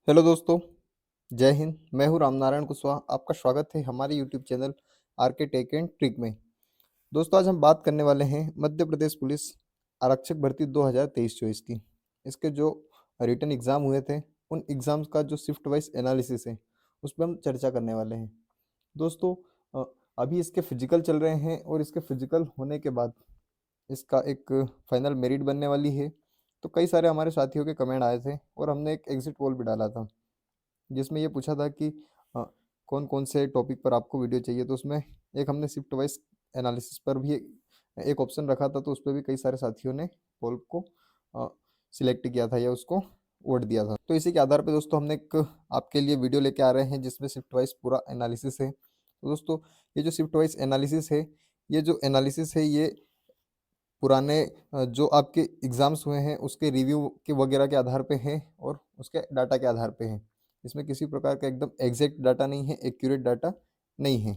Hello दोस्तों, जय हिंद। मैं हूं रामनारायण कुशवाहा। आपका स्वागत है हमारे YouTube channel RK tech and trick में। दोस्तों, आज हम बात करने वाले हैं मध्य प्रदेश पुलिस आरक्षक भर्ती 2023-24 की। इसके जो रिटन एग्ज़ाम हुए थे, उन एग्ज़ाम्स का जो शिफ्ट वाइज एनालिसिस है, उस पर हम चर्चा करने वाले हैं। दोस्तों, अ, अभी इसके फिजिकल चल रहे हैं और इसके फिजिकल होने के बाद इसका एक फाइनल मेरिट बनने वाली है। तो कई सारे हमारे साथियों के कमेंट आए थे और हमने एक एग्जिट पोल भी डाला था, जिसमें ये पूछा था कि अ, कौन-कौन से टॉपिक पर आपको वीडियो चाहिए। तो उसमें एक हमने शिफ्ट वाइज़ एनालिसिस पर भी एक ऑप्शन रखा था, तो उसपे भी कई सारे साथियों ने पोल को अ, सिलेक्ट किया था या उसको वोट दिया था। तो इसी के आधार पे दोस्तों हमने एक आपके लिए वीडियो लेके आ रहे हैं, जिसमें शिफ्ट वाइज़ पूरा एनालिसिस है। तो दोस्तों, ये जो शिफ्ट वाइज़ एनालिसिस है, ये जो एनालिसिस है, ये पुराने जो आपके एग्ज़ाम्स हुए हैं उसके रिव्यू के वगैरह के आधार पे हैं और उसके डाटा के आधार पे हैं। इसमें किसी प्रकार का एकदम एग्ज़ैक्ट डाटा नहीं है, एक्यूरेट डाटा नहीं है।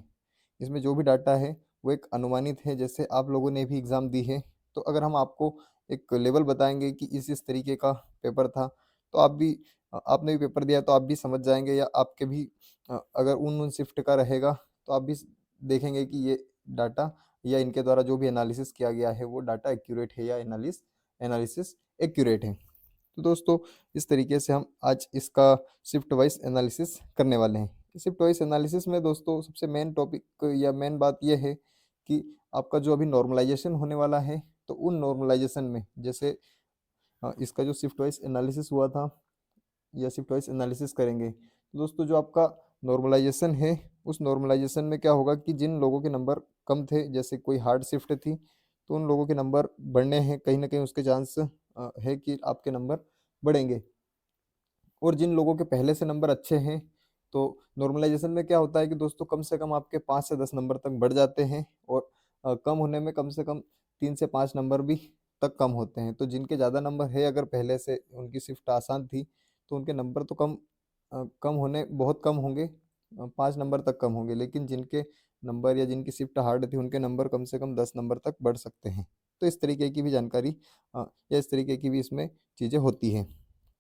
इसमें जो भी डाटा है वो एक अनुमानित है, जैसे आप लोगों ने भी एग्ज़ाम दी है। तो अगर हम आपको एक लेवल बताएँगे कि इस तरीके का पेपर था, तो आप भी आपने भी पेपर दिया तो आप भी समझ जाएँगे, या आपके भी अगर उन शिफ्ट का रहेगा तो आप भी देखेंगे कि ये डाटा या इनके द्वारा जो भी एनालिसिस किया गया है वो डाटा एक्यूरेट है या एनालिसिस एक्यूरेट है। तो दोस्तों, इस तरीके से हम आज इसका शिफ्ट वाइज एनालिसिस करने वाले हैं। शिफ्ट वाइज एनालिसिस में दोस्तों सबसे मेन टॉपिक या मेन बात ये है कि आपका जो अभी नॉर्मलाइजेशन होने वाला है, तो उन नॉर्मलाइजेशन में जैसे इसका जो शिफ्ट वाइज एनालिसिस हुआ था या शिफ्ट वाइज एनालिसिस करेंगे, तो दोस्तों जो आपका नॉर्मलाइजेशन है, उस नॉर्मलाइजेशन में क्या होगा कि जिन लोगों के नंबर कम थे, जैसे कोई हार्ड शिफ्ट थी, तो उन लोगों के नंबर बढ़ने हैं, कहीं ना कहीं उसके चांस है कि आपके नंबर बढ़ेंगे। और जिन लोगों के पहले से नंबर अच्छे हैं, तो नॉर्मलाइजेशन में क्या होता है कि दोस्तों कम से कम आपके 5 से 10 नंबर तक बढ़ जाते हैं, और कम होने में कम से कम 3 से 5 नंबर भी तक कम होते हैं। तो जिनके ज़्यादा नंबर है, अगर पहले से उनकी शिफ्ट आसान थी, तो उनके नंबर तो कम होने बहुत कम होंगे, 5 नंबर तक कम होंगे। लेकिन जिनके नंबर या जिनकी शिफ्ट हार्ड थी, उनके नंबर कम से कम 10 नंबर तक बढ़ सकते हैं। तो इस तरीके की भी जानकारी या इस तरीके की भी इसमें चीज़ें होती हैं।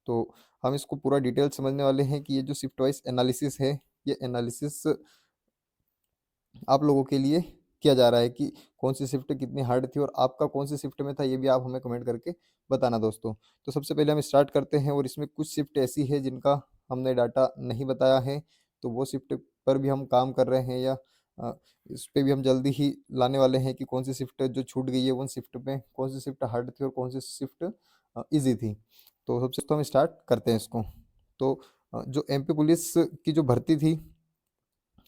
तो हम इसको पूरा डिटेल समझने वाले हैं कि ये जो शिफ्ट वाइज एनालिसिस है, ये एनालिसिस आप लोगों के लिए किया जा रहा है कि कौन सी शिफ्ट कितनी हार्ड थी और आपका कौन सी शिफ्ट में था, ये भी आप हमें कमेंट करके बताना दोस्तों। तो सबसे पहले हम स्टार्ट करते हैं, और इसमें कुछ शिफ्ट ऐसी है जिनका हमने डाटा नहीं बताया है, तो वो शिफ्ट पर भी हम काम कर रहे हैं, या अ, इस पे भी हम जल्दी ही लाने वाले हैं कि कौन सी शिफ्ट जो छूट गई है, उन शिफ्ट में कौन सी शिफ्ट हार्ड थी और कौन सी शिफ्ट ईजी थी। तो सबसे तो हम स्टार्ट करते हैं इसको। तो जो एमपी पुलिस की जो भर्ती थी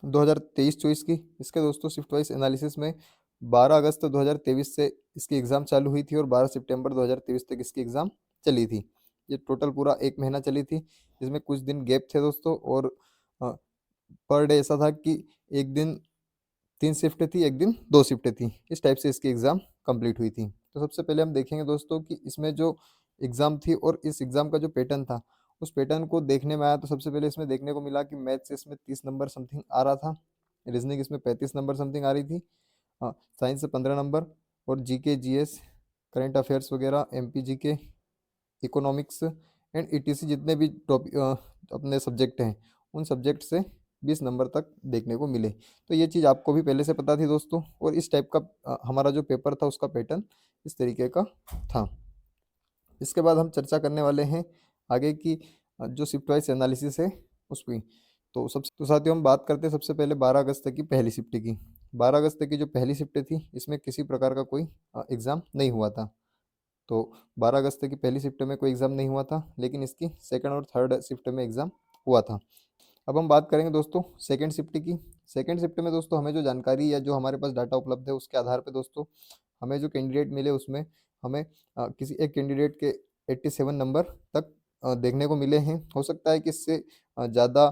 2023-24 की, इसके दोस्तों शिफ्ट वाइज एनालिसिस में 12 अगस्त 2023 से इसकी एग्ज़ाम चालू हुई थी और 12 सितंबर 2023 तक इसकी एग्ज़ाम चली थी। ये टोटल पूरा 1 महीना चली थी, जिसमें कुछ दिन गैप थे दोस्तों, और अ, पर डे ऐसा था कि 1 दिन 3 शिफ्ट थी, 1 दिन 2 शिफ्ट थी। इस टाइप से इसकी एग्ज़ाम कंप्लीट हुई थी। तो सबसे पहले हम देखेंगे दोस्तों कि इसमें जो एग्ज़ाम थी और इस एग्ज़ाम का जो पैटर्न था, उस पैटर्न को देखने में आया, तो सबसे पहले इसमें देखने को मिला कि मैथ से इसमें 30 नंबर समथिंग आ रहा था, रीज़निंग इसमें 35 नंबर समथिंग आ रही थी, साइंस से 15 नंबर, और जीके, जीएस, करंट अफेयर्स वगैरह, MP GK, economics and etc जितने भी अपने सब्जेक्ट हैं, उन सब्जेक्ट से 20 नंबर तक देखने को मिले। तो ये चीज़ आपको भी पहले से पता थी दोस्तों, और इस टाइप का हमारा जो पेपर था उसका पैटर्न इस तरीके का था। इसके बाद हम चर्चा करने वाले हैं आगे की जो शिफ्ट वाइज एनालिसिस है उसकी। तो साथियों, हम बात करते हैं सबसे पहले 12 अगस्त की पहली शिफ्ट की। 12 अगस्त की जो पहली शिफ्ट थी, इसमें किसी प्रकार का कोई एग्ज़ाम नहीं हुआ था। तो 12 अगस्त की पहली शिफ्ट में कोई एग्ज़ाम नहीं हुआ था, लेकिन इसकी सेकंड और थर्ड शिफ्ट में एग्ज़ाम हुआ था। अब हम बात करेंगे दोस्तों सेकंड शिफ्ट की। सेकंड शिफ्ट में दोस्तों हमें जो जानकारी या जो हमारे पास डाटा उपलब्ध है, उसके आधार पे दोस्तों हमें जो कैंडिडेट मिले, उसमें हमें किसी एक कैंडिडेट के 87 नंबर तक देखने को मिले हैं। हो सकता है कि इससे ज़्यादा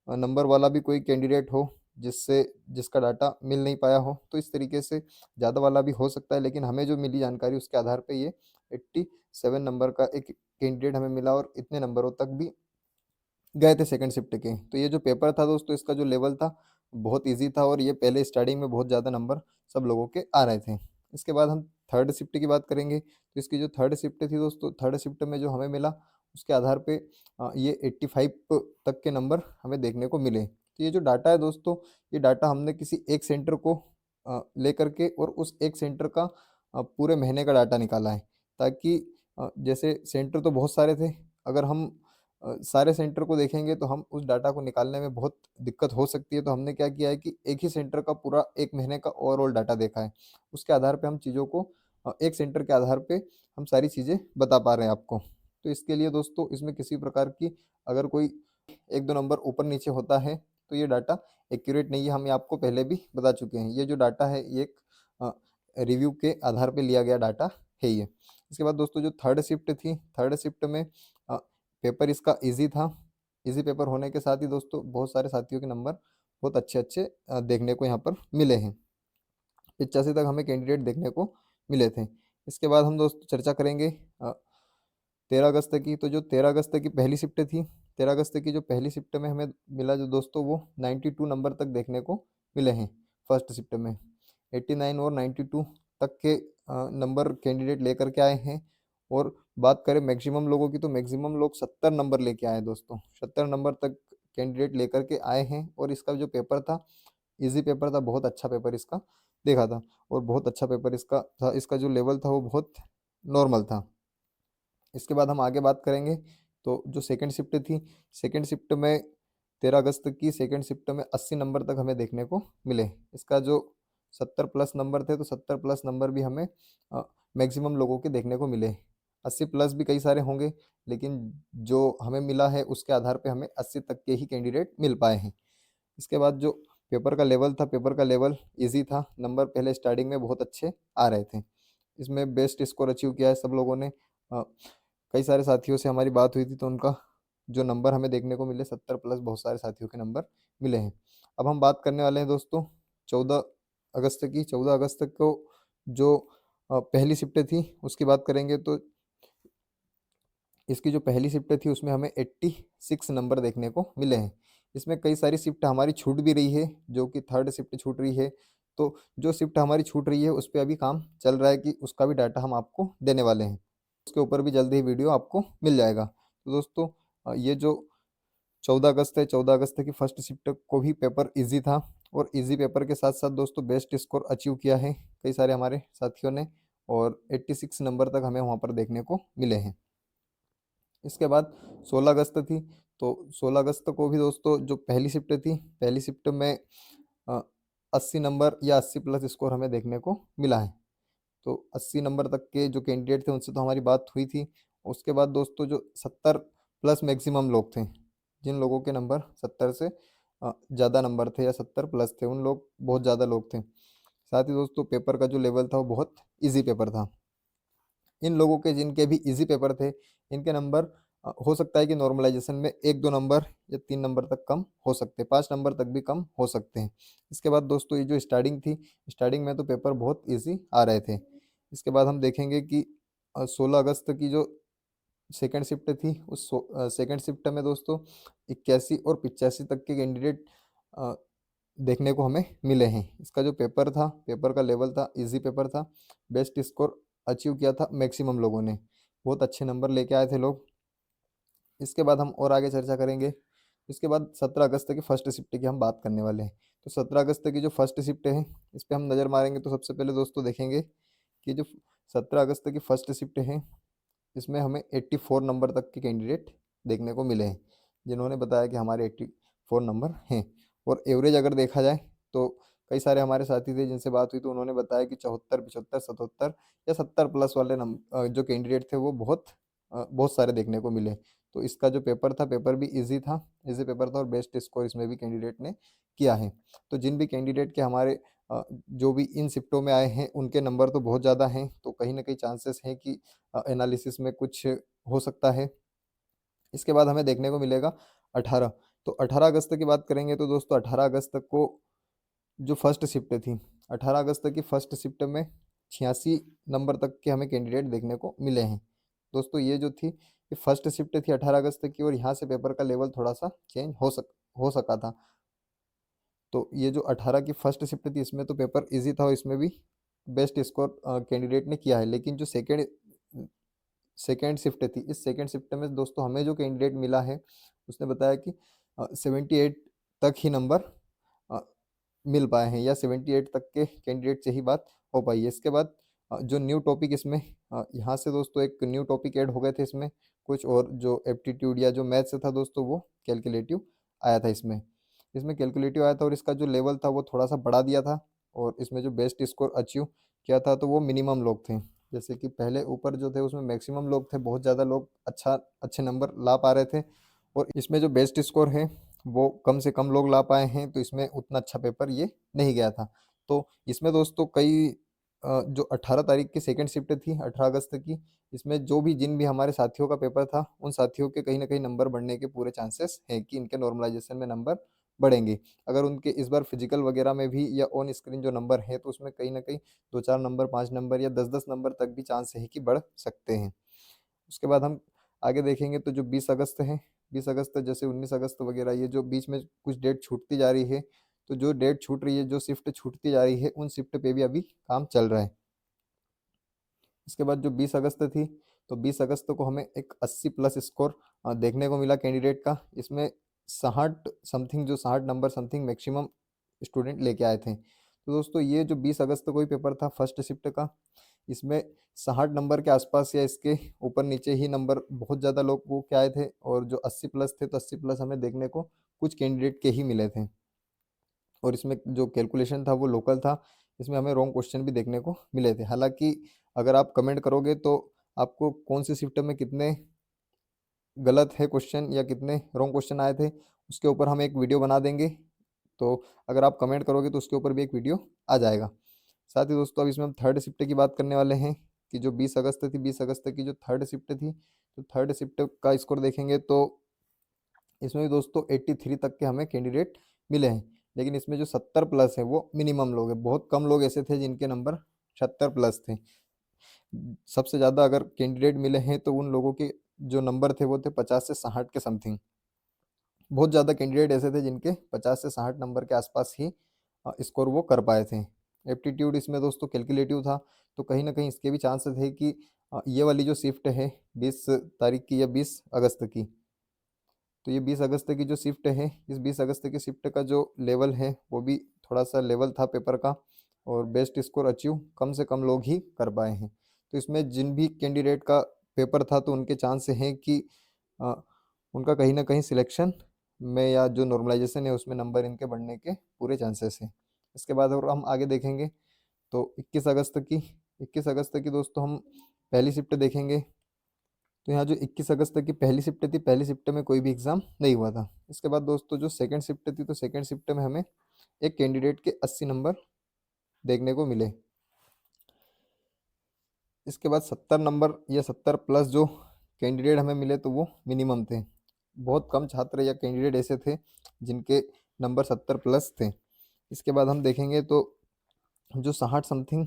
नंबर वाला भी कोई कैंडिडेट हो, जिसका डाटा मिल नहीं पाया हो, तो इस तरीके से ज़्यादा वाला भी हो सकता है। लेकिन हमें जो मिली जानकारी उसके आधार पे ये 87 नंबर का एक कैंडिडेट हमें मिला, और इतने नंबरों तक भी गए थे सेकंड शिफ्ट के। तो ये जो पेपर था दोस्तों, इसका जो लेवल था बहुत ईज़ी था, और ये पहले स्टार्टिंग में बहुत ज़्यादा नंबर सब लोगों के आ रहे थे। इसके बाद हम थर्ड शिफ्ट की बात करेंगे। तो इसकी जो थर्ड शिफ्ट थी दोस्तों, थर्ड शिफ्ट में जो हमें मिला उसके आधार पे ये 85 तक के नंबर हमें देखने को मिले। तो ये जो डाटा है दोस्तों, ये डाटा हमने किसी एक सेंटर को लेकर के और उस एक सेंटर का पूरे महीने का डाटा निकाला है, ताकि जैसे सेंटर तो बहुत सारे थे, अगर हम सारे सेंटर को देखेंगे तो हम उस डाटा को निकालने में बहुत दिक्कत हो सकती है। तो हमने क्या किया है कि एक ही सेंटर का पूरा 1 महीने का ओवरऑल डाटा देखा है। उसके आधार पे हम चीज़ों को एक सेंटर के आधार पे हम सारी चीज़ें बता पा रहे हैं आपको। तो इसके लिए दोस्तों इसमें किसी प्रकार की अगर कोई 1-2 नंबर ऊपर-नीचे होता है, तो ये डाटा एक्यूरेट नहीं है, हम ये आपको पहले भी बता चुके हैं। ये जो डाटा है ये एक अ, रिव्यू के आधार पे लिया गया डाटा है ये। इसके बाद दोस्तों जो थर्ड शिफ्ट थी, थर्ड शिफ्ट में पेपर इसका ईज़ी था। ईज़ी पेपर होने के साथ ही दोस्तों बहुत सारे साथियों के नंबर बहुत अच्छे-अच्छे देखने को यहाँ पर मिले हैं। 85 तक हमें कैंडिडेट देखने को मिले थे। इसके बाद हम दोस्त चर्चा करेंगे 13 अगस्त की। तो जो 13 अगस्त की पहली शिफ्ट थी, 13 अगस्त की जो पहली शिफ्ट में हमें मिला जो दोस्तों वो 92 नंबर तक देखने को मिले हैं फर्स्ट शिफ्ट में। 89 और 92 तक के नंबर कैंडिडेट लेकर के आए हैं। और बात करें मैक्सिमम लोगों की, तो मैक्सिमम लोग 70 नंबर लेके आए दोस्तों। 70 नंबर तक कैंडिडेट लेकर के आए हैं और इसका जो पेपर था, ईज़ी पेपर था, बहुत अच्छा पेपर इसका देखा था और बहुत अच्छा पेपर इसका था। इसका जो लेवल था वो बहुत नॉर्मल था। इसके बाद हम आगे बात करेंगे, तो जो सेकंड शिफ्ट थी, सेकंड शिफ्ट में 13 अगस्त की सेकंड शिफ्ट में 80 नंबर तक हमें देखने को मिले। इसका जो 70 प्लस नंबर थे, तो 70 प्लस नंबर भी हमें मैक्सिमम लोगों के देखने को मिले। 80 प्लस भी कई सारे होंगे, लेकिन जो हमें मिला है उसके आधार पे हमें 80 तक के ही कैंडिडेट मिल पाए हैं। इसके बाद जो पेपर का लेवल था, पेपर का लेवल ईज़ी था, नंबर पहले स्टार्टिंग में बहुत अच्छे आ रहे थे। इसमें बेस्ट स्कोर अचीव किया है सब लोगों ने। अ, कई सारे साथियों से हमारी बात हुई थी, तो उनका जो नंबर हमें देखने को मिले 70 प्लस बहुत सारे साथियों के नंबर मिले हैं। अब हम बात करने वाले हैं दोस्तों 14 अगस्त की। 14 अगस्त को जो पहली शिफ्ट थी उसकी बात करेंगे, तो इसकी जो पहली शिफ्ट थी उसमें हमें 86 नंबर देखने को मिले हैं। इसमें कई सारी शिफ्ट हमारी छूट भी रही है, जो कि थर्ड शिफ्ट छूट रही है। तो जो शिफ्ट हमारी छूट रही है उस पे अभी काम चल रहा है कि उसका भी डाटा हम आपको देने वाले हैं। उसके ऊपर भी जल्दी ही वीडियो आपको मिल जाएगा। तो दोस्तों ये जो 14 अगस्त है, 14 अगस्त की फर्स्ट शिफ्ट को भी पेपर ईज़ी था और ईज़ी पेपर के साथ-साथ दोस्तों बेस्ट स्कोर अचीव किया है कई सारे हमारे साथियों ने और 86 नंबर तक हमें वहाँ पर देखने को मिले हैं। इसके बाद 16 अगस्त थी, तो 16 अगस्त को भी दोस्तों जो पहली शिफ्ट थी, पहली शिफ्ट में अ, 80 नंबर या 80 प्लस स्कोर हमें देखने को मिला है। तो 80 नंबर तक के जो कैंडिडेट थे उनसे तो हमारी बात हुई थी। उसके बाद दोस्तों जो 70 प्लस मैक्सिमम लोग थे, जिन लोगों के नंबर 70 से ज़्यादा नंबर थे या 70 प्लस थे, उन लोग बहुत ज़्यादा लोग थे। साथ ही दोस्तों पेपर का जो लेवल था वो बहुत ईज़ी पेपर था। इन लोगों के जिनके भी ईज़ी पेपर थे, इनके नंबर हो सकता है कि नॉर्मलाइज़ेशन में 1-2 नंबर या 3 नंबर तक कम हो सकते हैं, 5 नंबर तक भी कम हो सकते हैं। इसके बाद दोस्तों ये जो स्टार्टिंग थी, स्टार्टिंग में तो पेपर बहुत ईज़ी आ रहे थे। इसके बाद हम देखेंगे कि 16 अगस्त की जो सेकंड शिफ्ट थी, उस सेकंड शिफ्ट में दोस्तों 81 और 85 तक के कैंडिडेट अ, देखने को हमें मिले हैं। इसका जो पेपर था, पेपर का लेवल था, ईज़ी पेपर था। बेस्ट स्कोर अचीव किया था मैक्सिमम लोगों ने। बहुत अच्छे नंबर लेके आए थे लोग। इसके बाद हम और आगे चर्चा करेंगे। इसके बाद 17 अगस्त की फर्स्ट शिफ्ट की हम बात करने वाले हैं। तो 17 अगस्त की जो फर्स्ट शिफ्ट है, इस पे हम नज़र मारेंगे तो सबसे पहले दोस्तों देखेंगे कि जो 17 अगस्त की फर्स्ट शिफ्ट है, इसमें हमें 84 नंबर तक के कैंडिडेट देखने को मिले हैं, जिन्होंने बताया कि हमारे 84 नंबर हैं। और एवरेज अगर देखा जाए तो कई सारे हमारे साथी थे जिनसे बात हुई, तो उन्होंने बताया कि 74, 75, 77 या 70 प्लस वाले जो कैंडिडेट थे वो बहुत सारे देखने को मिले। तो इसका जो पेपर था, पेपर भी ईज़ी था, ईज़ी पेपर था और बेस्ट स्कोर इसमें भी कैंडिडेट ने किया है। तो जिन भी कैंडिडेट के हमारे जो भी इन शिफ्टों में आए हैं, उनके नंबर तो बहुत ज़्यादा हैं, तो कहीं न कहीं चांसेस हैं कि एनालिसिस में कुछ हो सकता है। इसके बाद हमें देखने को मिलेगा 18। तो 18 अगस्त की बात करेंगे, तो दोस्तों 18 अगस्त को जो फर्स्ट शिफ्ट थी, 18 अगस्त की फर्स्ट शिफ्ट में 86 नंबर तक के हमें कैंडिडेट देखने को मिले हैं। दोस्तों ये जो थी, ये फर्स्ट शिफ्ट थी 18 अगस्त की और यहाँ से पेपर का लेवल थोड़ा-सा चेंज हो सका था। तो ये जो 18 की फर्स्ट शिफ्ट थी, इसमें तो पेपर ईज़ी था और इसमें भी बेस्ट स्कोर कैंडिडेट ने किया है। लेकिन जो सेकंड सेकेंड शिफ्ट थी। इस सेकेंड शिफ्ट में दोस्तों हमें जो कैंडिडेट मिला है उसने बताया कि 78 तक ही नंबर अ, मिल पाए हैं या 78 तक के कैंडिडेट से ही बात हो पाई है। इसके बाद जो न्यू टॉपिक इसमें यहाँ से दोस्तों एक न्यू टॉपिक ऐड हो गए थे इसमें कुछ, और जो एप्टीट्यूड या जो मैथ्स था दोस्तों वो कैलकुलेटिव आया था इसमें। इसमें कैलकुलेटिव आया था और इसका जो लेवल था वो थोड़ा सा बढ़ा दिया था, और इसमें जो बेस्ट स्कोर अचीव किया था तो वो मिनिमम लोग थे। जैसे कि पहले ऊपर जो थे उसमें मैक्सिमम लोग थे, बहुत ज़्यादा लोग अच्छे नंबर ला पा रहे थे, और इसमें जो बेस्ट स्कोर है वो कम से कम लोग ला पाए हैं, तो इसमें उतना अच्छा पेपर ये नहीं गया था। तो इसमें दोस्तों कई जो 18 तारीख की सेकंड शिफ्ट थी 18 अगस्त की, इसमें जो भी जिन भी हमारे साथियों का पेपर था उन साथियों के कहीं ना कहीं नंबर बढ़ने के पूरे चांसेस हैं कि इनके नॉर्मलाइजेशन में नंबर बढ़ेंगे। अगर उनके इस बार फिजिकल वगैरह में भी या ऑन स्क्रीन जो नंबर है तो उसमें कहीं ना कहीं 2-4 नंबर 5 नंबर या 10-10 नंबर तक भी चांस है कि बढ़ सकते हैं। उसके बाद हम आगे देखेंगे तो जो 20 अगस्त है, 20 अगस्त जैसे 19 अगस्त वगैरह ये जो बीच में कुछ डेट छूटती जा रही है, तो जो डेट छूट रही है, जो शिफ्ट छूटती जा रही है, उन शिफ्ट पे भी अभी काम चल रहा है। इसके बाद जो 20 अगस्त थी, तो 20 अगस्त को हमें एक 80 प्लस स्कोर देखने को मिला कैंडिडेट का। इसमें 60 समथिंग, जो 60 नंबर समथिंग मैक्सिमम स्टूडेंट लेके आए थे। तो दोस्तों ये जो 20 अगस्त को ही पेपर था फर्स्ट शिफ्ट का, इसमें 60 नंबर के आसपास या इसके ऊपर नीचे ही नंबर बहुत ज़्यादा लोग वो क्या आए थे, और जो 80 प्लस थे तो 80 प्लस हमें देखने को कुछ कैंडिडेट के ही मिले थे। और इसमें जो कैलकुलेशन था वो लोकल था, इसमें हमें रॉन्ग क्वेश्चन भी देखने को मिले थे। हालांकि अगर आप कमेंट करोगे तो आपको कौन सी शिफ्ट में कितने गलत है क्वेश्चन या कितने रॉन्ग क्वेश्चन आए थे उसके ऊपर हम एक वीडियो बना देंगे। तो अगर आप कमेंट करोगे तो उसके ऊपर भी एक वीडियो आ जाएगा। साथ ही दोस्तों अब इसमें हम थर्ड शिफ्ट की बात करने वाले हैं कि जो 20 अगस्त थी, 20 अगस्त की जो थर्ड शिफ्ट थी, तो थर्ड शिफ्ट का स्कोर देखेंगे तो इसमें भी दोस्तों 83 तक के हमें कैंडिडेट मिले हैं। लेकिन इसमें जो 70 प्लस है वो मिनिमम लोग हैं, बहुत कम लोग ऐसे थे जिनके नंबर 76 प्लस थे। सबसे ज़्यादा अगर कैंडिडेट मिले हैं तो उन लोगों के जो नंबर थे वो थे 50 से 60 के समथिंग। बहुत ज़्यादा कैंडिडेट ऐसे थे जिनके 50 से 60 नंबर के आसपास ही स्कोर वो कर पाए थे। एप्टीट्यूड इसमें दोस्तों कैलकुलेटिव था, तो कहीं ना कहीं इसके भी चांसेस है कि ये वाली जो शिफ्ट है 20 तारीख की या 20 अगस्त की, तो ये 20 अगस्त की जो शिफ्ट है, इस 20 अगस्त की शिफ्ट का जो लेवल है वो भी थोड़ा सा लेवल था पेपर का, और बेस्ट स्कोर अचीव कम से कम लोग ही कर पाए हैं। तो इसमें जिन भी कैंडिडेट का पेपर था तो उनके चांस हैं कि अ, उनका कहीं ना कहीं सिलेक्शन में या जो नॉर्मलाइजेशन है उसमें नंबर इनके बढ़ने के पूरे चांसेस हैं। इसके बाद और हम आगे देखेंगे तो 21 अगस्त की दोस्तों हम पहली शिफ्ट देखेंगे। तो यहाँ जो 21 अगस्त की पहली शिफ्ट थी, पहली शिफ्ट में कोई भी एग्ज़ाम नहीं हुआ था। इसके बाद दोस्तों जो सेकंड शिफ्ट थी, तो सेकंड शिफ्ट में हमें एक कैंडिडेट के 80 नंबर देखने को मिले। इसके बाद 70 नंबर या 70 प्लस जो कैंडिडेट हमें मिले तो वो मिनिमम थे। बहुत कम छात्र या कैंडिडेट ऐसे थे जिनके नंबर 70 प्लस थे। इसके बाद हम देखेंगे तो जो 60 समथिंग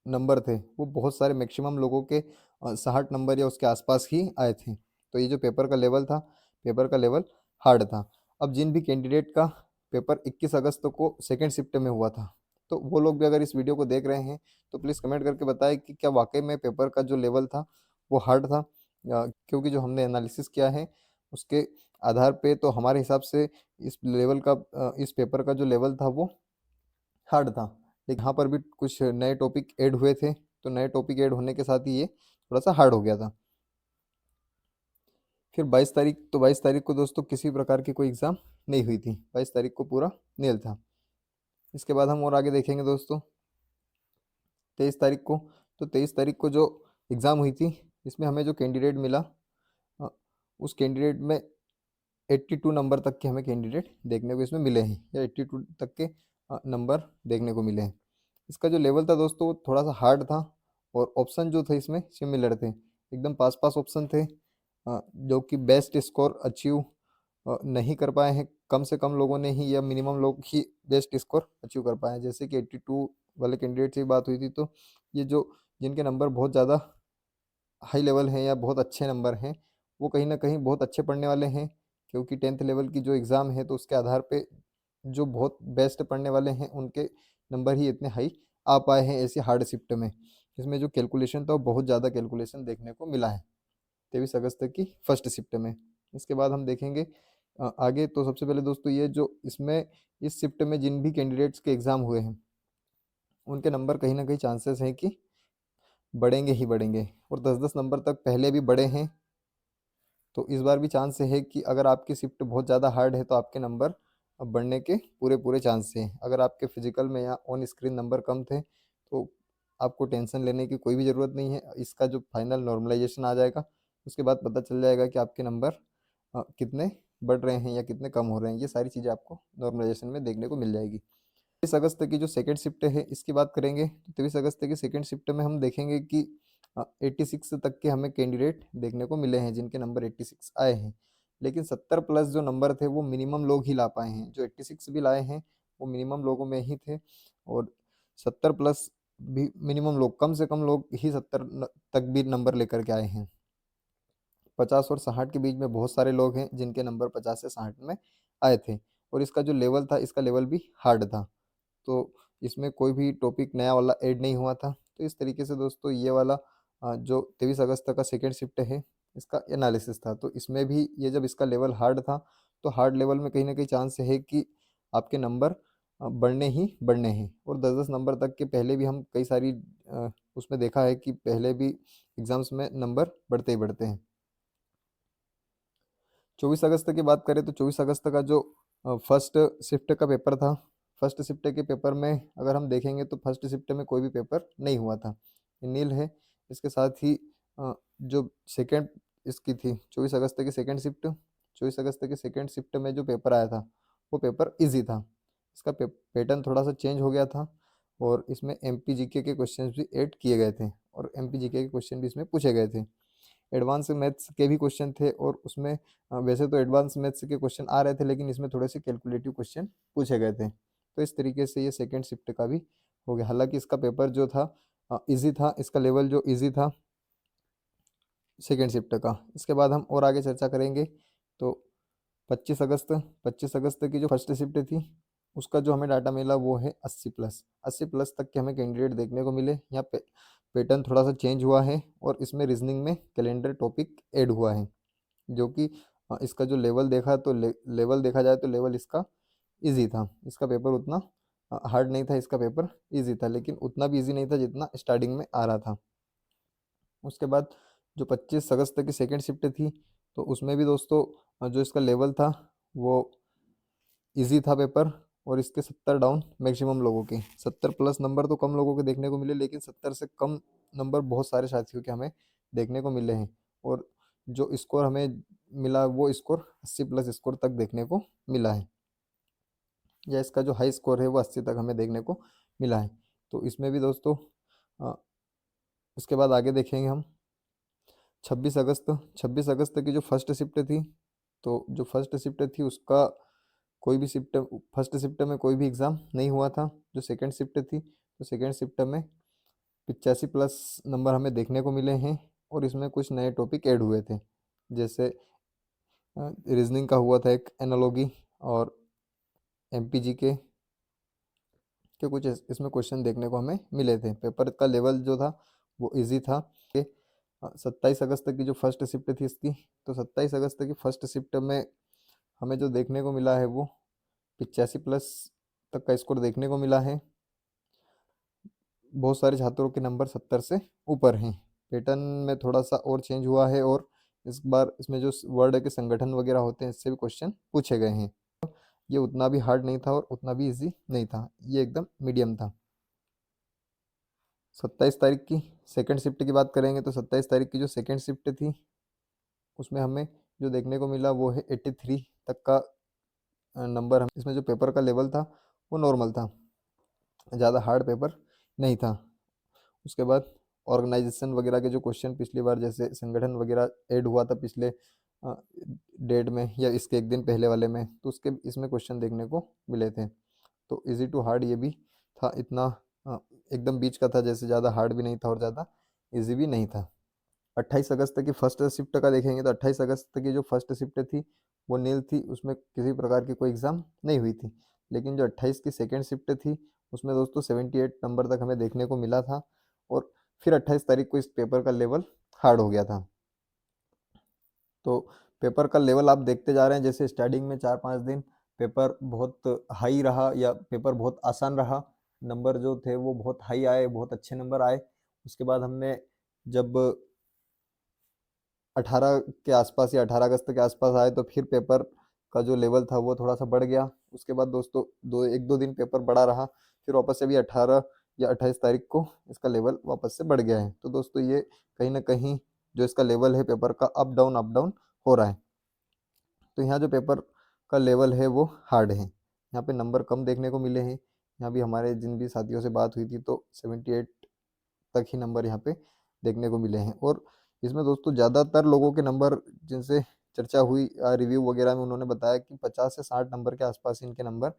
नंबर थे वो बहुत सारे मैक्सिमम लोगों के 60 नंबर या उसके आसपास ही आए थे। तो ये जो पेपर का लेवल था, पेपर का लेवल हार्ड था। अब जिन भी कैंडिडेट का पेपर 21 अगस्त को सेकंड शिफ्ट में हुआ था, तो वो लोग भी अगर इस वीडियो को देख रहे हैं तो प्लीज़ कमेंट करके बताएं कि क्या वाकई में पेपर का जो लेवल था वो हार्ड था, क्योंकि जो हमने एनालिसिस किया है उसके आधार पे तो हमारे हिसाब से इस लेवल का इस पेपर का जो लेवल था वो हार्ड था। लेकिन यहाँ पर भी कुछ नए टॉपिक ऐड हुए थे, तो नए टॉपिक ऐड होने के साथ ही ये थोड़ा सा हार्ड हो गया था। फिर 22 तारीख, तो 22 तारीख को दोस्तों किसी प्रकार की कोई एग्ज़ाम नहीं हुई थी, 22 तारीख को पूरा निल था। इसके बाद हम और आगे देखेंगे दोस्तों 23 तारीख को, तो 23 तारीख को जो एग्ज़ाम हुई थी इसमें हमें जो कैंडिडेट मिला, अ, उस कैंडिडेट में 82 नंबर तक के हमें कैंडिडेट देखने को इसमें मिले हैं, या 82 तक के नंबर देखने को मिले हैं। इसका जो लेवल था दोस्तों वो थोड़ा सा हार्ड था, और ऑप्शन जो थे इसमें सिमिलर थे, एकदम पास पास ऑप्शन थे, जो कि बेस्ट स्कोर अचीव नहीं कर पाए हैं। कम से कम लोगों ने ही या मिनिमम लोग ही बेस्ट स्कोर अचीव कर पाए हैं। जैसे कि 82 वाले कैंडिडेट से बात हुई थी, तो ये जो जिनके नंबर बहुत ज़्यादा हाई लेवल हैं या बहुत अच्छे नंबर हैं, वो कहीं ना कहीं बहुत अच्छे पढ़ने वाले हैं, क्योंकि 10th लेवल की जो एग्ज़ाम है तो उसके आधार पे जो बहुत बेस्ट पढ़ने वाले हैं उनके नंबर ही इतने हाई आ पाए हैं ऐसी हार्ड शिफ्ट में। इसमें जो कैलकुलेशन था वो बहुत ज़्यादा कैलकुलेशन देखने को मिला है 23 अगस्त की फर्स्ट शिफ्ट में। इसके बाद हम देखेंगे आगे। तो सबसे पहले दोस्तों ये जो इसमें इस शिफ्ट में जिन भी कैंडिडेट्स के एग्ज़ाम हुए हैं उनके नंबर कहीं ना कहीं चांसेस हैं कि बढ़ेंगे ही बढ़ेंगे, और 10-10 नंबर तक पहले भी बढ़े हैं। तो इस बार भी चांस है कि अगर आपकी शिफ्ट बहुत ज़्यादा हार्ड है तो आपके नंबर अब बढ़ने के पूरे पूरे चांस हैं। अगर आपके फिजिकल में या ऑन स्क्रीन नंबर कम थे तो आपको टेंशन लेने की कोई भी ज़रूरत नहीं है। इसका जो फाइनल नॉर्मलाइजेशन आ जाएगा उसके बाद पता चल जाएगा कि आपके नंबर कितने बढ़ रहे हैं या कितने कम हो रहे हैं। ये सारी चीज़ें आपको नॉर्मलाइजेशन में देखने को मिल जाएगी। 23 अगस्त की जो सेकेंड शिफ्ट है इसकी बात करेंगे तो 23 अगस्त की सेकेंड शिफ्ट में हम देखेंगे कि 86 तक के हमें कैंडिडेट देखने को मिले हैं जिनके नंबर 86 आए हैं। लेकिन 70+ जो नंबर थे वो मिनिमम लोग ही ला पाए हैं। जो 86 भी लाए हैं वो मिनिमम लोगों में ही थे, और 70+ भी मिनिमम लोग, कम से कम लोग ही 70 तक भी नंबर लेकर के आए हैं। 50 और 60 के बीच में बहुत सारे लोग हैं जिनके नंबर 50 से 60 में आए थे, और इसका जो लेवल था इसका लेवल भी हार्ड था। तो इसमें कोई भी टॉपिक नया वाला ऐड नहीं हुआ था। तो इस तरीके से दोस्तों ये वाला जो 23 अगस्त का सेकेंड शिफ्ट है इसका एनालिसिस था। तो इसमें भी ये जब इसका लेवल हार्ड था तो हार्ड लेवल में कहीं ना कहीं चांस है कि आपके नंबर बढ़ने ही बढ़ने हैं, और 10-10 नंबर तक के पहले भी हम कई सारी उसमें देखा है कि पहले भी एग्जाम्स में नंबर बढ़ते ही बढ़ते हैं। 24 अगस्त की बात करें तो 24 अगस्त का जो फर्स्ट शिफ्ट का पेपर था, फर्स्ट शिफ्ट के पेपर में अगर हम देखेंगे तो फर्स्ट शिफ्ट में कोई भी पेपर नहीं हुआ था, ये नील है। इसके साथ ही जो सेकेंड इसकी थी 24 अगस्त की सेकेंड शिफ्ट, 24 अगस्त की सेकेंड शिफ्ट में जो पेपर आया था वो पेपर इजी था। इसका पैटर्न थोड़ा सा चेंज हो गया था, और इसमें एमपीजीके के क्वेश्चन भी ऐड किए गए थे, और एमपीजीके के क्वेश्चन भी इसमें पूछे गए थे। एडवांस मैथ्स के भी क्वेश्चन थे, और उसमें वैसे तो एडवांस मैथ्स के क्वेश्चन आ रहे थे लेकिन इसमें थोड़े से कैलकुलेटिव क्वेश्चन पूछे गए थे। तो इस तरीके से ये सेकेंड शिफ्ट का भी हो गया। हालांकि इसका पेपर जो था इजी था, इसका लेवल जो इजी था सेकेंड शिफ्ट का। इसके बाद हम और आगे चर्चा करेंगे। तो 25 अगस्त, 25 अगस्त की जो फर्स्ट शिफ्ट थी उसका जो हमें डाटा मिला वो है 80+, 80+ तक के हमें कैंडिडेट देखने को मिले। यहाँ पे पैटर्न थोड़ा सा चेंज हुआ है, और इसमें रीजनिंग में कैलेंडर टॉपिक ऐड हुआ है, जो कि इसका जो लेवल देखा तो लेवल देखा जाए तो लेवल इसका इजी था। इसका पेपर उतना हार्ड नहीं था, इसका पेपर इजी था, लेकिन उतना भी इजी नहीं था जितना स्टार्टिंग में आ रहा था। उसके बाद जो 25 अगस्त की सेकेंड शिफ्ट थी तो उसमें भी दोस्तों जो इसका लेवल था वो इजी था पेपर, और इसके 70 डाउन मैक्सिमम लोगों के, 70+ नंबर तो कम लोगों के देखने को मिले, लेकिन 70 से कम नंबर बहुत सारे साथियों के हमें देखने को मिले हैं। और जो स्कोर हमें मिला वो स्कोर 80+ स्कोर तक देखने को मिला है, या इसका जो हाई स्कोर है वो 80 तक हमें देखने को मिला है। तो इसमें भी दोस्तों अ, इसके बाद आगे देखेंगे हम 26 अगस्त, 26 अगस्त की जो फर्स्ट शिफ्ट थी तो जो फर्स्ट शिफ्ट थी उसका कोई भी शिफ्ट, फर्स्ट शिफ्ट में कोई भी एग्ज़ाम नहीं हुआ था। जो सेकंड शिफ्ट थी तो सेकंड शिफ्ट में 85+ नंबर हमें देखने को मिले हैं, और इसमें कुछ नए टॉपिक ऐड हुए थे, जैसे रीजनिंग का हुआ था एक एनालॉगी, और एमपीजी के कुछ इसमें क्वेश्चन देखने को हमें मिले थे। पेपर का लेवल जो था वो इजी था। 27 अगस्त की जो फर्स्ट शिफ्ट थी इसकी, तो 27 अगस्त की फर्स्ट शिफ्ट में हमें जो देखने को मिला है वो 85+ तक का स्कोर देखने को मिला है। बहुत सारे छात्रों के नंबर 70 से ऊपर हैं। पैटर्न में थोड़ा सा और चेंज हुआ है, और इस बार इसमें जो वर्ड के संगठन वगैरह होते हैं इससे भी क्वेश्चन पूछे गए हैं। ये उतना भी हार्ड नहीं था और उतना भी इजी नहीं था, ये एकदम मीडियम था। 27 तारीख की सेकेंड शिफ्ट की बात करेंगे तो 27 तारीख की जो सेकेंड शिफ्ट थी उसमें हमें जो देखने को मिला वो है 83 तक का नंबर। इसमें जो पेपर का लेवल था वो नॉर्मल था, ज़्यादा हार्ड पेपर नहीं था। उसके बाद ऑर्गेनाइजेशन वगैरह के जो क्वेश्चन पिछली बार जैसे संगठन वगैरह ऐड हुआ था पिछले डेट में या इसके एक दिन पहले वाले में, तो उसके इसमें क्वेश्चन देखने को मिले थे। तो इजी टू हार्ड ये भी था, इतना एकदम बीच का था, जैसे ज़्यादा हार्ड भी नहीं था और ज़्यादा इजी भी नहीं था। 28 अगस्त की फर्स्ट शिफ्ट का देखेंगे तो 28 अगस्त की जो फर्स्ट शिफ्ट थी वो नील थी, उसमें किसी प्रकार की कोई एग्ज़ाम नहीं हुई थी। लेकिन जो 28 की सेकेंड शिफ्ट थी उसमें दोस्तों 78 नंबर तक हमें देखने को मिला था, और फिर 28 तारीख को इस पेपर का लेवल हार्ड हो गया था। तो पेपर का लेवल आप देखते जा रहे हैं, जैसे स्टार्टिंग में 4-5 दिन पेपर बहुत हाई रहा या पेपर बहुत आसान रहा, नंबर जो थे वो बहुत हाई आए, बहुत अच्छे नंबर आए। उसके बाद हमने जब 18 के आसपास या 18 अगस्त के आसपास आए तो फिर पेपर का जो लेवल था वो थोड़ा सा बढ़ गया। उसके बाद दोस्तों 1-2 दिन पेपर बढ़ा रहा, फिर वापस से भी 18 या 28 तारीख को इसका लेवल वापस से बढ़ गया है। तो दोस्तों ये कहीं ना कहीं जो इसका लेवल है पेपर का अप डाउन हो रहा है। तो यहाँ जो पेपर का लेवल है वो हार्ड है, यहाँ पे नंबर कम देखने को मिले हैं। यहाँ भी हमारे जिन भी साथियों से बात हुई थी तो 78 तक ही नंबर यहाँ पे देखने को मिले हैं। और इसमें दोस्तों ज़्यादातर लोगों के नंबर जिनसे चर्चा हुई रिव्यू वगैरह में, उन्होंने बताया कि 50 से 60 नंबर के आसपास इनके नंबर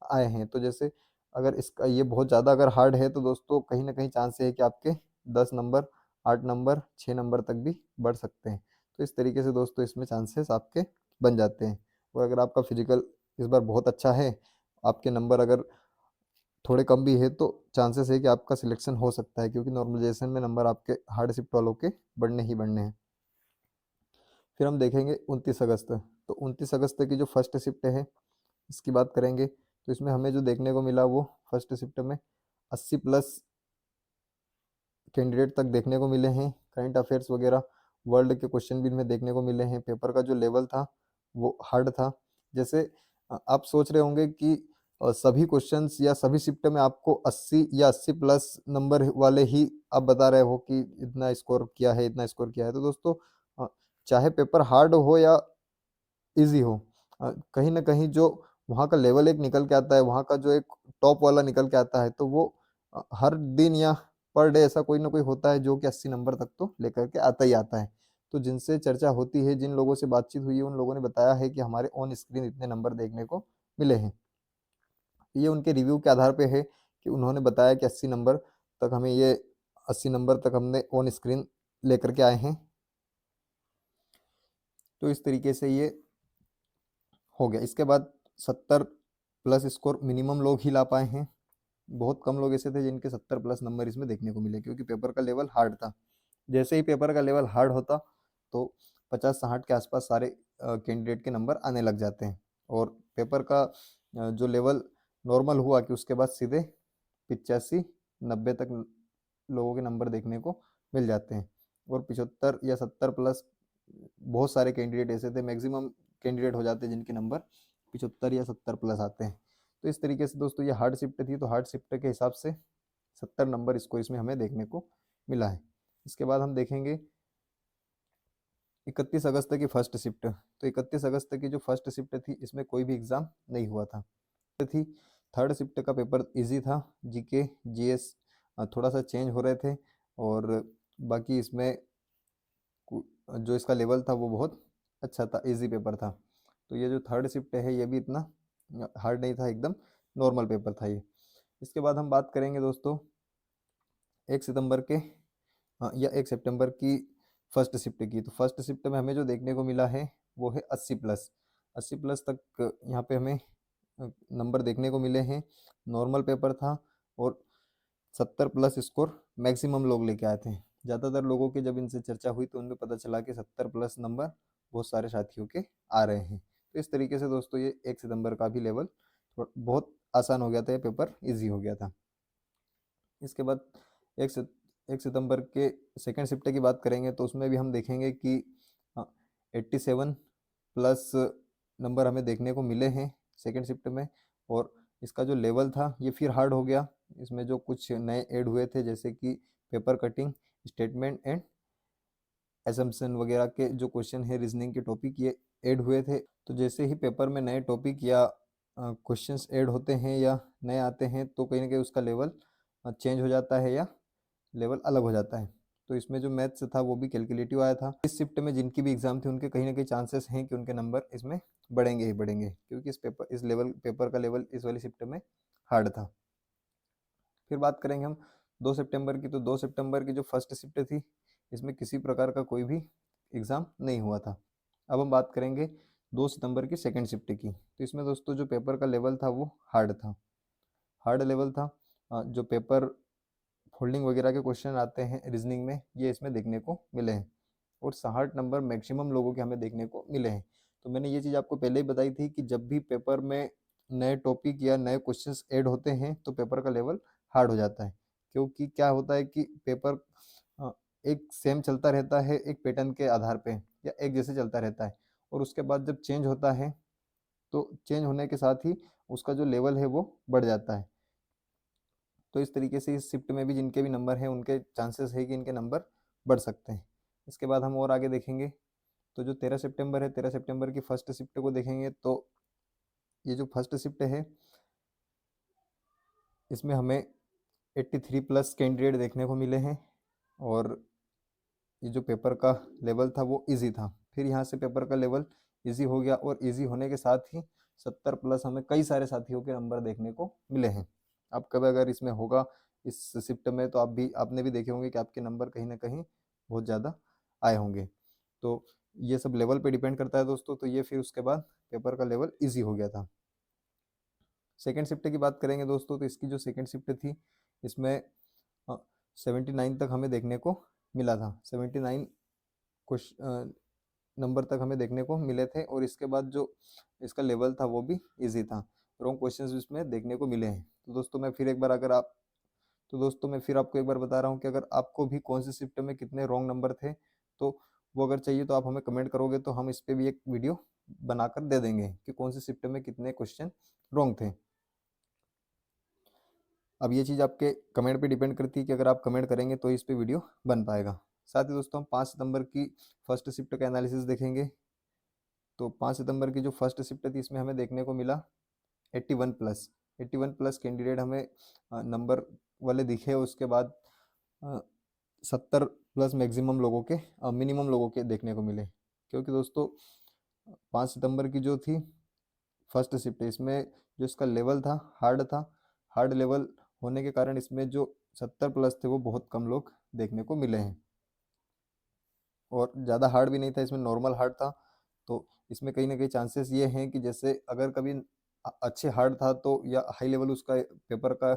आए हैं। तो जैसे अगर इसका ये बहुत ज़्यादा अगर हार्ड है तो दोस्तों कहीं ना कहीं चांस है कि आपके 10 नंबर, 8 नंबर, 6 नंबर तक भी बढ़ सकते हैं। तो इस तरीके से दोस्तों इसमें चांसेस आपके बन जाते हैं। और अगर आपका फिजिकल इस बार बहुत अच्छा है, आपके नंबर अगर थोड़े कम भी है तो चांसेस है कि आपका सिलेक्शन हो सकता है, क्योंकि नॉर्मलाइजेशन में नंबर आपके हार्ड शिफ्ट वालों के बढ़ने ही बढ़ने हैं। फिर हम देखेंगे 29 अगस्त। तो 29 अगस्त की जो फर्स्ट शिफ्ट है इसकी बात करेंगे तो इसमें हमें जो देखने को मिला वो फर्स्ट शिफ्ट में 80+ कैंडिडेट तक देखने को मिले हैं। करंट अफेयर्स वगैरह वर्ल्ड के क्वेश्चन भी इनमें देखने को मिले हैं। पेपर का जो लेवल था वो हार्ड था। जैसे आप सोच रहे होंगे कि सभी क्वेश्चंस या सभी शिफ्ट में आपको 80 या 80+ नंबर वाले ही आप बता रहे हो कि इतना स्कोर किया है, इतना स्कोर किया है। तो दोस्तों चाहे पेपर हार्ड हो या इजी हो, कहीं ना कहीं जो वहाँ का लेवल एक निकल के आता है, वहाँ का जो एक टॉप वाला निकल के आता है, तो वो हर दिन या पर डे ऐसा कोई ना कोई होता है जो कि 80 नंबर तक तो लेकर के आता ही आता है। तो जिनसे चर्चा होती है, जिन लोगों से बातचीत हुई है, उन लोगों ने बताया है कि हमारे ऑन स्क्रीन इतने नंबर देखने को मिले हैं। ये उनके रिव्यू के आधार पे है कि उन्होंने बताया कि 80 नंबर तक हमें ये 80 नंबर तक हमने ऑन स्क्रीन लेकर के आए हैं। तो इस तरीके से ये हो गया। इसके बाद 70+ स्कोर मिनिमम लोग ही ला पाए हैं। बहुत कम लोग ऐसे थे जिनके 70+ नंबर इसमें देखने को मिले, क्योंकि पेपर का लेवल हार्ड था। जैसे ही पेपर का लेवल हार्ड होता तो 50-60 के आसपास सारे कैंडिडेट के नंबर आने लग जाते हैं। और पेपर का जो लेवल नॉर्मल हुआ कि उसके बाद सीधे 85-90 तक लोगों के नंबर देखने को मिल जाते हैं। और 75 या 70+ बहुत सारे कैंडिडेट ऐसे थे, मैक्सिमम कैंडिडेट हो जाते हैं जिनके नंबर 75 या 70+ आते हैं। तो इस तरीके से दोस्तों ये हार्ड शिफ्ट थी, तो हार्ड शिफ्ट के हिसाब से 70 नंबर स्कोर इसमें हमें देखने को मिला है। इसके बाद हम देखेंगे 31 अगस्त की फर्स्ट शिफ्ट। तो 31 अगस्त की जो फर्स्ट शिफ्ट थी इसमें कोई भी एग्जाम नहीं हुआ था। थी थर्ड शिफ्ट का पेपर इजी था, जीके जीएस थोड़ा सा चेंज हो रहे थे। और बाकी इसमें जो इसका लेवल था वो बहुत अच्छा था, इजी पेपर था। तो ये जो थर्ड शिफ्ट है ये भी इतना हार्ड नहीं था, एकदम नॉर्मल पेपर था ये। इसके बाद हम बात करेंगे दोस्तों 1 सितंबर के या 1 सितंबर की फर्स्ट शिफ्ट की। तो फर्स्ट शिफ्ट में हमें जो देखने को मिला है वो है 80+। 80+ तक यहाँ पे हमें नंबर देखने को मिले हैं। नॉर्मल पेपर था और 70+ स्कोर मैक्सिमम लोग लेके आए थे। ज़्यादातर लोगों की जब इनसे चर्चा हुई तो उनमें पता चला कि 70+ नंबर बहुत सारे साथियों के आ रहे हैं। तो इस तरीके से दोस्तों ये 1 सितंबर का भी लेवल बहुत आसान हो गया था, ये पेपर ईजी हो गया था। इसके बाद एक सित, 1 सितंबर के सेकेंड शिफ्ट की बात करेंगे तो उसमें भी हम देखेंगे कि 87+ नंबर हमें देखने को मिले हैं सेकेंड शिफ्ट में। और इसका जो लेवल था ये फिर हार्ड हो गया। इसमें जो कुछ नए ऐड हुए थे जैसे कि पेपर कटिंग, स्टेटमेंट एंड एसम्पशन वगैरह के जो क्वेश्चन है, रीजनिंग के टॉपिक ये ऐड हुए थे। तो जैसे ही पेपर में नए टॉपिक या क्वेश्चंस ऐड होते हैं या नए आते हैं तो कहीं ना कहीं उसका लेवल चेंज हो जाता है या लेवल अलग हो जाता है। तो इसमें जो मैथ्स था वो भी कैलकुलेटिव आया था। इस शिफ्ट में जिनकी भी एग्जाम थी उनके कहीं ना कहीं चांसेस हैं कि उनके नंबर इसमें बढ़ेंगे ही बढ़ेंगे, क्योंकि इस पेपर का लेवल इस वाली शिफ्ट में हार्ड था। फिर बात करेंगे हम 2 सितंबर की। तो 2 सितंबर की जो फर्स्ट शिफ्ट थी इसमें किसी प्रकार का कोई भी एग्ज़ाम नहीं हुआ था। अब हम बात करेंगे 2 सितंबर की सेकेंड शिफ्ट की। तो इसमें दोस्तों जो पेपर का लेवल था वो हार्ड था, हार्ड लेवल था। जो पेपर फोल्डिंग वगैरह के क्वेश्चन आते हैं रीजनिंग में, ये इसमें देखने को मिले हैं और 60 नंबर मैक्सिमम लोगों के हमें देखने को मिले हैं। तो मैंने ये चीज़ आपको पहले ही बताई थी कि जब भी पेपर में नए टॉपिक या नए क्वेश्चंस ऐड होते हैं तो पेपर का लेवल हार्ड हो जाता है, क्योंकि क्या होता है कि पेपर अ, एक सेम चलता रहता है एक पैटर्न के आधार पे या एक जैसे चलता रहता है, और उसके बाद जब चेंज होता है तो चेंज होने के साथ ही उसका जो लेवल है वो बढ़ जाता है। तो इस तरीके से इस शिफ्ट में भी जिनके भी नंबर हैं उनके चांसेस है कि इनके नंबर बढ़ सकते हैं। इसके बाद हम और आगे देखेंगे तो जो 13 सितंबर है, 13 सितंबर की फर्स्ट शिफ्ट को देखेंगे तो ये जो फर्स्ट शिफ्ट है इसमें हमें 83 प्लस कैंडिडेट देखने को मिले हैं और ये जो पेपर का लेवल था वो इजी था। फिर यहाँ से पेपर का लेवल इजी हो गया और इजी होने के साथ ही 70 प्लस हमें कई सारे साथियों के नंबर देखने को मिले हैं। अब कभी अगर इसमें होगा इस शिफ्ट में तो आपने भी देखे होंगे कि आपके नंबर कहीं ना कहीं बहुत ज़्यादा आए होंगे। तो ये सब लेवल पे डिपेंड करता है दोस्तों। तो ये फिर उसके बाद पेपर का लेवल इजी हो गया था। सेकेंड शिफ्ट की बात करेंगे दोस्तों तो इसकी जो सेकेंड शिफ्ट थी इसमें 79 तक हमें देखने को मिला था। 79 कुछ नंबर तक हमें देखने को मिले थे और इसके बाद जो इसका लेवल था वो भी इजी था। रॉन्ग क्वेश्चंस भी इसमें देखने को मिले हैं। तो दोस्तों मैं फिर एक बार अगर आप तो दोस्तों मैं फिर आपको एक बार बता रहा हूँ कि अगर आपको भी कौन सी शिफ्ट में कितने रॉन्ग नंबर थे तो वो अगर चाहिए तो आप हमें कमेंट करोगे तो हम इस पर भी एक वीडियो बनाकर दे देंगे कि कौन सी शिफ्ट में कितने क्वेश्चन रॉन्ग थे। अब ये चीज़ आपके कमेंट पे डिपेंड करती है कि अगर आप कमेंट करेंगे तो इस पे वीडियो बन पाएगा। साथ ही दोस्तों हम 5 सितंबर की फर्स्ट शिफ्ट का एनालिसिस देखेंगे। तो 5 सितंबर की जो फर्स्ट शिफ्ट थी इसमें हमें देखने को मिला 81 प्लस 81 प्लस कैंडिडेट हमें नंबर वाले दिखे। उसके बाद 70 प्लस मैक्सिमम लोगों के मिनिमम लोगों के देखने को मिले, क्योंकि दोस्तों 5 सितंबर की जो थी फर्स्ट शिफ्ट इसमें जो इसका लेवल था हार्ड था। हार्ड लेवल होने के कारण इसमें जो 70 प्लस थे वो बहुत कम लोग देखने को मिले हैं और ज़्यादा हार्ड भी नहीं था, इसमें नॉर्मल हार्ड था। तो इसमें कहीं ना कहीं चांसेस ये हैं कि जैसे अगर कभी अच्छे हार्ड था तो या हाई लेवल उसका पेपर का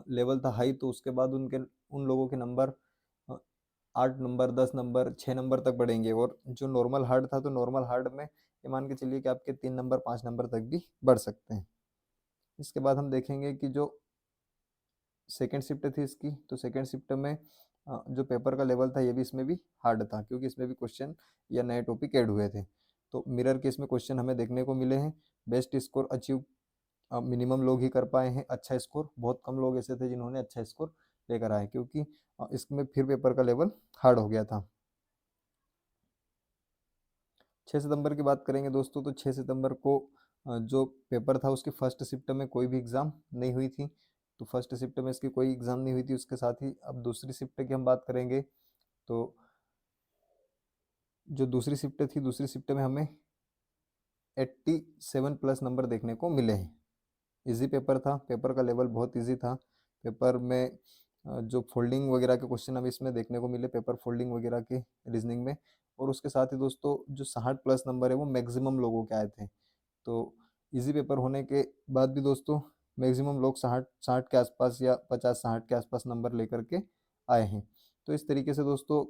लेवल था हाई तो उसके बाद उनके उन लोगों के नंबर 8 नंबर 10 नंबर 6 नंबर तक बढ़ेंगे और जो नॉर्मल हार्ड था तो नॉर्मल हार्ड में ये मान के चलिए कि आपके 3 नंबर 5 नंबर तक भी बढ़ सकते हैं। इसके बाद हम देखेंगे कि जो सेकेंड शिफ्ट थी इसकी तो सेकेंड शिफ्ट में जो पेपर का लेवल था ये भी इसमें भी हार्ड था, क्योंकि इसमें भी क्वेश्चन या नए टॉपिक ऐड हुए थे। तो मिरर के इसमें क्वेश्चन हमें देखने को मिले हैं। बेस्ट स्कोर अचीव मिनिमम लोग ही कर पाए हैं। अच्छा स्कोर बहुत कम लोग ऐसे थे जिन्होंने अच्छा स्कोर लेकर आए, क्योंकि इसमें फिर पेपर का लेवल हार्ड हो गया था। 6 सितंबर की बात करेंगे दोस्तों तो 6 सितंबर को जो पेपर था उसकी फर्स्ट शिफ्ट में कोई भी एग्ज़ाम नहीं हुई थी। तो फर्स्ट शिफ्ट में इसकी कोई एग्ज़ाम नहीं हुई थी। उसके साथ ही अब दूसरी शिफ्ट की हम बात करेंगे तो जो दूसरी शिफ्ट थी दूसरी शिफ्ट में हमें 87 प्लस नंबर देखने को मिले हैं। इजी पेपर था, पेपर का लेवल बहुत इजी था। पेपर में जो फोल्डिंग वगैरह के क्वेश्चन हमें इसमें देखने को मिले पेपर फोल्डिंग वगैरह के रीजनिंग में, और उसके साथ ही दोस्तों जो 60 प्लस नंबर है वो मैक्सिमम लोगों के आए थे। तो इजी पेपर होने के बाद भी दोस्तों मैक्सिमम लोग 60 60 के आसपास या 50 60 के आसपास नंबर लेकर के आए हैं। तो इस तरीके से दोस्तों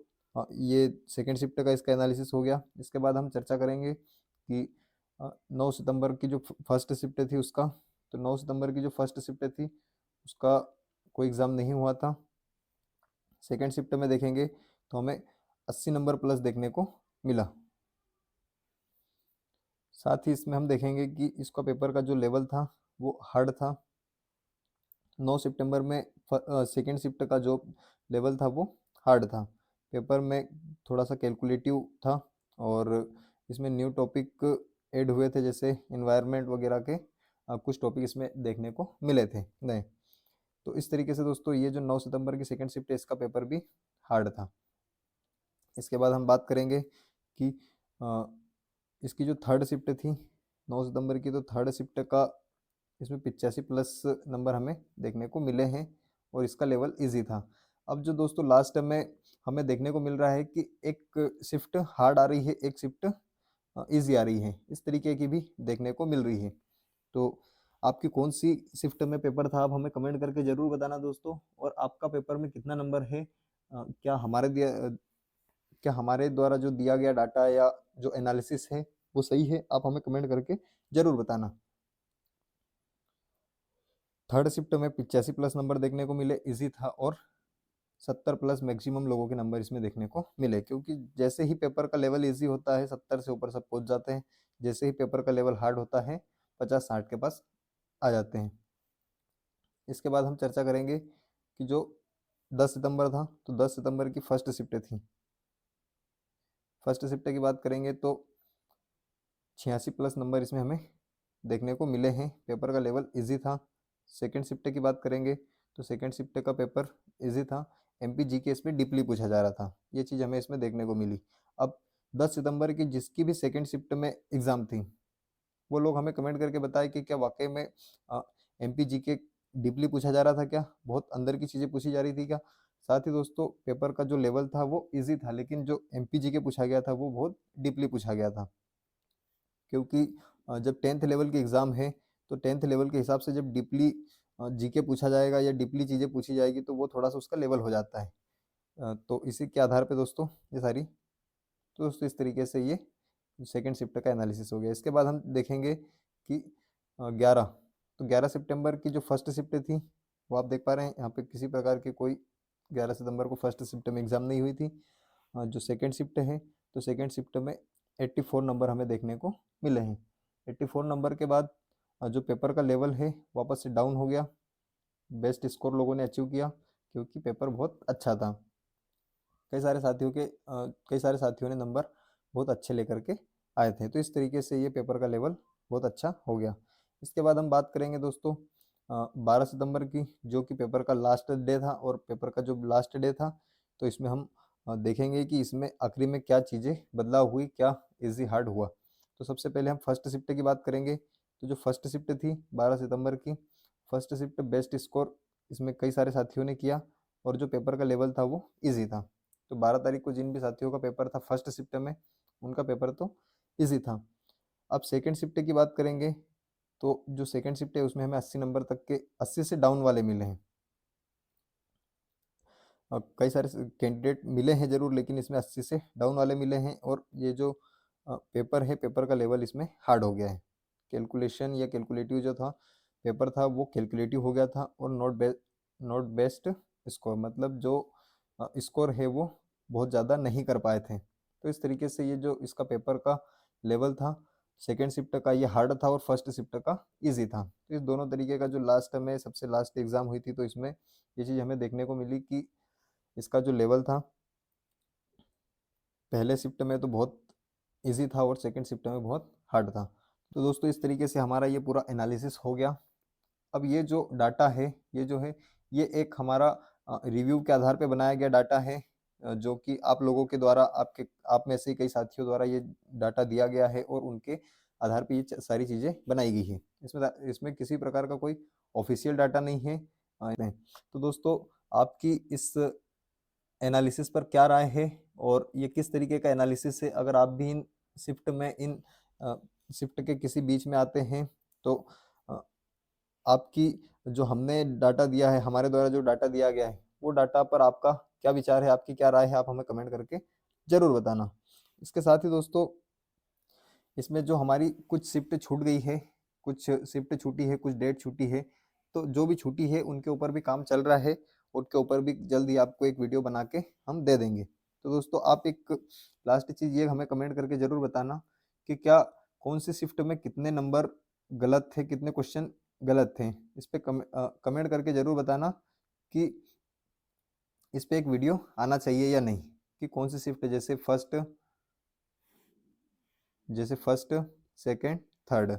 ये सेकेंड शिफ्ट का इसका एनालिसिस हो गया। इसके बाद हम चर्चा करेंगे कि 9 सितंबर की जो फर्स्ट शिफ्ट थी उसका। तो 9 सितंबर की जो फर्स्ट शिफ्ट थी उसका कोई एग्ज़ाम नहीं हुआ था। सेकेंड शिफ्ट में देखेंगे तो हमें 80 नंबर प्लस देखने को मिला। साथ ही इसमें हम देखेंगे कि इसका पेपर का जो लेवल था वो हार्ड था। 9 सितंबर में सेकेंड शिफ्ट का जो लेवल था वो हार्ड था। पेपर में थोड़ा सा कैलकुलेटिव था और इसमें न्यू टॉपिक ऐड हुए थे जैसे इन्वायरमेंट वगैरह के कुछ टॉपिक इसमें देखने को मिले थे नए। तो इस तरीके से दोस्तों ये जो 9 सितंबर की सेकेंड शिफ्ट है इसका पेपर भी हार्ड था। इसके बाद हम बात करेंगे कि इसकी जो थर्ड शिफ्ट थी 9 सितंबर की, तो थर्ड शिफ्ट का इसमें 85 प्लस नंबर हमें देखने को मिले हैं और इसका लेवल इजी था। अब जो दोस्तों लास्ट में हमें देखने को मिल रहा है कि एक शिफ्ट हार्ड आ रही है एक शिफ्ट इजी आ रही है, इस तरीके की भी देखने को मिल रही है। तो आपकी कौन सी शिफ्ट में पेपर था, आप हमें कमेंट करके जरूर बताना दोस्तों। और आपका पेपर में कितना नंबर है, क्या हमारे द्वारा जो दिया गया डाटा या जो एनालिसिस है वो सही है, आप हमें कमेंट करके जरूर बताना। थर्ड शिफ्ट में 85+ नंबर देखने को मिले, इजी था, और 70+ मैक्सिमम लोगों के नंबर इसमें देखने को मिले, क्योंकि जैसे ही पेपर का लेवल इजी होता है 70 से ऊपर सब पहुंच जाते हैं, जैसे ही पेपर का लेवल हार्ड होता है 50-60 के पास आ जाते हैं। इसके बाद हम चर्चा करेंगे कि जो 10 सितंबर था, तो 10 सितंबर की फर्स्ट शिफ्ट थी। फर्स्ट शिफ्ट की बात करेंगे तो 86+ नंबर इसमें हमें देखने को मिले हैं, पेपर का लेवल इजी था। सेकंड शिफ्ट की बात करेंगे तो सेकंड शिफ्ट का पेपर इजी था, एमपी जीके इसमें डीपली पूछा जा रहा था, ये चीज़ हमें इसमें देखने को मिली। अब 10 सितंबर की जिसकी भी सेकंड शिफ्ट में एग्ज़ाम थी, वो लोग हमें कमेंट करके बताए कि क्या वाकई में एमपी जीके डीपली पूछा जा रहा था, क्या बहुत अंदर की चीज़ें पूछी जा रही थी क्या। साथ ही दोस्तों पेपर का जो लेवल था वो इजी था, लेकिन जो एमपी जीके पूछा गया था वो बहुत डीपली पूछा गया था, क्योंकि जब 10th लेवल की एग्ज़ाम है तो 10th लेवल के हिसाब से जब डीपली जीके पूछा जाएगा या डीपली चीज़ें पूछी जाएगी तो वो थोड़ा सा उसका लेवल हो जाता है। तो इसी के आधार पे दोस्तों ये सारी, तो दोस्तों इस तरीके से ये सेकंड शिफ्ट का एनालिसिस हो गया। इसके बाद हम देखेंगे कि 11, तो 11 सितंबर की जो फर्स्ट शिफ्ट थी वो आप देख पा रहे हैं यहाँ पे किसी प्रकार की कोई 11 सितंबर को फर्स्ट शिफ्ट में एग्ज़ाम नहीं हुई थी। जो सेकंड शिफ्ट है तो सेकंड शिफ्ट में 84 नंबर हमें देखने को मिले हैं। 84 नंबर के बाद जो पेपर का लेवल है वापस से डाउन हो गया, बेस्ट स्कोर लोगों ने अचीव किया क्योंकि पेपर बहुत अच्छा था। कई सारे साथियों ने नंबर बहुत अच्छे लेकर के आए थे, तो इस तरीके से ये पेपर का लेवल बहुत अच्छा हो गया। इसके बाद हम बात करेंगे दोस्तों 12 सितंबर की, जो कि पेपर का लास्ट डे था, और पेपर का जो लास्ट डे था तो इसमें हम देखेंगे कि इसमें आखिरी में क्या चीज़ें बदलाव हुई, क्या इजी हार्ड हुआ। तो सबसे पहले हम फर्स्ट शिफ्ट की बात करेंगे, तो जो फर्स्ट शिफ्ट थी 12 सितंबर की, फर्स्ट शिफ्ट बेस्ट स्कोर इसमें कई सारे साथियों ने किया, और जो पेपर का लेवल था वो ईजी था। तो 12 तारीख को जिन भी साथियों का पेपर था फर्स्ट शिफ्ट में, उनका पेपर तो ईजी था। अब सेकंड शिफ्ट की बात करेंगे, तो जो सेकंड शिफ्ट है उसमें हमें 80 नंबर तक के 80 से डाउन वाले मिले हैं। कई सारे कैंडिडेट मिले हैं जरूर, लेकिन इसमें 80 से डाउन वाले मिले हैं, और ये जो पेपर है पेपर का लेवल इसमें हार्ड हो गया है। कैलकुलेशन या कैलकुलेटिव जो था पेपर था वो कैलकुलेटिव हो गया था, और नॉट बेस्ट स्कोर, मतलब जो स्कोर है वो बहुत ज़्यादा नहीं कर पाए थे। तो इस तरीके से ये जो इसका पेपर का लेवल था सेकेंड शिफ्ट का ये हार्ड था, और फर्स्ट शिफ्ट का ईजी था। तो इस दोनों तरीके का जो लास्ट में सबसे लास्ट एग्जाम हुई थी, तो इसमें ये चीज़ हमें देखने को मिली कि इसका जो लेवल था पहले शिफ्ट में तो बहुत इजी था, और सेकंड शिफ्ट में बहुत हार्ड था। तो दोस्तों इस तरीके से हमारा ये पूरा एनालिसिस हो गया। अब ये जो डाटा है ये जो है ये एक हमारा रिव्यू के आधार पे बनाया गया डाटा है, जो कि आप लोगों के द्वारा आप में से कई साथियों द्वारा ये डाटा दिया गया है, और उनके आधार पे ये सारी चीज़ें बनाई गई है। इसमें किसी प्रकार का कोई ऑफिशियल डाटा नहीं है। तो दोस्तों आपकी इस एनालिसिस पर क्या राय है, और ये किस तरीके का एनालिसिस है। अगर आप भी इन शिफ्ट में इन शिफ्ट के किसी बीच में आते हैं तो अ, आपकी जो हमने डाटा दिया है, हमारे द्वारा जो डाटा दिया गया है, वो डाटा पर आपका क्या विचार है, आपकी क्या राय है, आप हमें कमेंट करके जरूर बताना। इसके साथ ही दोस्तों इसमें जो हमारी कुछ शिफ्ट छूट गई है, कुछ शिफ्ट छूटी है, कुछ डेट छूटी है, तो जो भी छूटी है उनके ऊपर भी काम चल रहा है, उनके ऊपर भी जल्दी आपको एक वीडियो बना के हम दे देंगे। तो दोस्तों आप एक लास्ट चीज़ ये हमें कमेंट करके ज़रूर बताना कि क्या कौन सी शिफ्ट में कितने नंबर गलत थे, कितने क्वेश्चन गलत थे। इस पे कमेंट करके ज़रूर बताना कि इस पे एक वीडियो आना चाहिए या नहीं, कि कौन सी शिफ्ट जैसे फर्स्ट सेकंड थर्ड,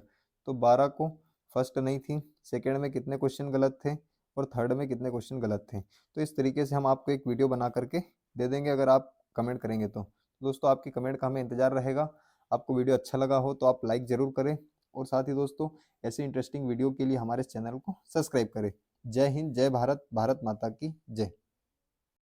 तो 12 को फर्स्ट नहीं थी, सेकंड में कितने क्वेश्चन गलत थे, और थर्ड में कितने क्वेश्चन गलत थे। तो इस तरीके से हम आपको एक वीडियो बना करके दे देंगे अगर आप कमेंट करेंगे तो। दोस्तों आपकी कमेंट का हमें इंतजार रहेगा। आपको वीडियो अच्छा लगा हो तो आप लाइक ज़रूर करें, और साथ ही दोस्तों ऐसे इंटरेस्टिंग वीडियो के लिए हमारे चैनल को सब्सक्राइब करें। जय हिंद, जय भारत, भारत माता की जय।